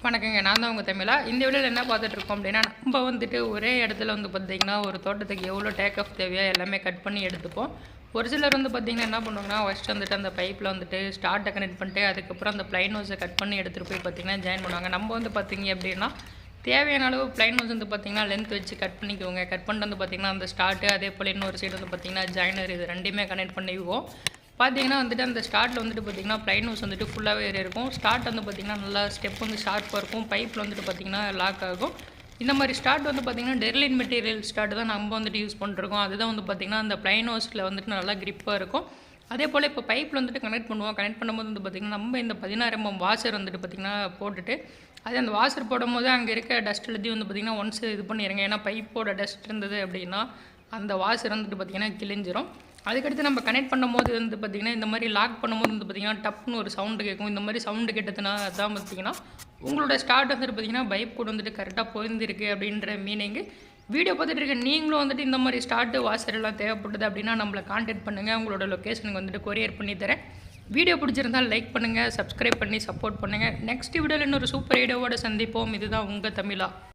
வணக்கங்க. நான் தான் உங்க தமிழா. இந்த வீடியோல என்ன பார்த்துட்ருக்கோம் அப்படின்னா, நம்ம வந்துட்டு ஒரே இடத்துல வந்து பார்த்தீங்கன்னா, ஒரு தோட்டத்துக்கு எவ்வளோ டேக் ஆஃப் தேவையோ எல்லாமே கட் பண்ணி எடுத்துப்போம். ஒரு சிலர் வந்து பார்த்தீங்கன்னா என்ன பண்ணுவாங்கன்னா, ஃபஸ்ட்டு வந்துட்டு அந்த பைப்பில் வந்துட்டு ஸ்டார்ட்டை கனெக்ட் பண்ணிட்டு, அதுக்கப்புறம் அந்த ப்ளைன் ஹோஸை கட் பண்ணி எடுத்துகிட்டு போய் பார்த்தீங்கன்னா ஜாயின் பண்ணுவாங்க. நம்ம வந்து பார்த்தீங்க அப்படின்னா, தேவையான அளவு ப்ளைன் ஹோஸ் வந்து பார்த்தீங்கன்னா லென்த் வச்சு கட் பண்ணிக்குவோங்க. கட் பண்ணிட்டு வந்து பார்த்தீங்கன்னா, அந்த ஸ்டார்ட்டு அதே போல் இன்னொரு சைடு வந்து பார்த்தீங்கன்னா ஜாயினர் இது ரெண்டையுமே கனெக்ட் பண்ணிக்குவோம். பார்த்தீங்கன்னா வந்துட்டு அந்த ஸ்டார்ட்டில் வந்துட்டு பார்த்தீங்கன்னா ப்ளைன் ஹோஸ் வந்துட்டு ஃபுல்லாகவே ஏறி இருக்கும். ஸ்டார்ட் வந்து பார்த்தீங்கன்னா நல்லா ஸ்டெப் வந்து ஷார்ப்பாக இருக்கும். பைப்பில் வந்துட்டு பார்த்தீங்கன்னா லாக் ஆகும். இந்த மாதிரி ஸ்டார்ட் வந்து பார்த்தீங்கன்னா டெர்லின் மெட்டீரியல் ஸ்டார்ட் தான் நம்ம வந்துட்டு யூஸ் பண்ணிருக்கோம். அதுதான் வந்து பார்த்தீங்கன்னா அந்த ப்ளைன் ஹோஸில் வந்துட்டு நல்லா கிரிப்பாக இருக்கும். அதே போல் இப்போ பைப்பில் வந்துட்டு கனெக்ட் பண்ணுவோம். கனெக்ட் பண்ணும்போது வந்து பார்த்திங்கன்னா நம்ம இந்த 16 mm வாஷர் வந்துட்டு பார்த்திங்கன்னா போட்டுட்டு அதே அந்த வாஷர் போடும்போது அங்கே இருக்க டஸ்ட் எல்லாத்தையும் வந்து பார்த்திங்கன்னா ஒன்ஸ் இது பண்ணிடுங்க. ஏன்னா பைப்போட டஸ்ட் இருந்தது அப்படின்னா அந்த வாஷர் வந்துட்டு பார்த்திங்கன்னா கிழிஞ்சிரும். அதுக்கடுத்து நம்ம கனெக்ட் பண்ணும்போது வந்து பார்த்திங்கன்னா இந்த மாதிரி லாக் பண்ணும்போது வந்து பார்த்திங்கன்னா டப்னு ஒரு சவுண்டு கேட்கும். இந்த மாதிரி சவுண்டு கேட்டதுனா அதான் பார்த்திங்கன்னா உங்களோட ஸ்டார்ட் வந்துட்டு பார்த்திங்கன்னா பைப் கூட வந்துட்டு கரெக்டாக பொருந்திருக்கு அப்படின்ற மீனிங்கு. வீடியோ பார்த்துட்டு இருக்க நீங்களும் வந்துட்டு இந்த மாதிரி ஸ்டார்ட்டு வாஷர் எல்லாம் தேவைப்படுது அப்படின்னா நம்மளை கான்டாக்ட் பண்ணுங்கள். உங்களோட லொக்கேஷனுக்கு வந்துட்டு கொரியர் பண்ணி தரேன். வீடியோ பிடிச்சிருந்தால் லைக் பண்ணுங்கள், சப்ஸ்கிரைப் பண்ணி சப்போர்ட் பண்ணுங்கள். நெக்ஸ்ட் வீடியோவில் இன்னொரு சூப்பர் வீடியோவோட சந்திப்போம். இதுதான் உங்கள் தமிழா.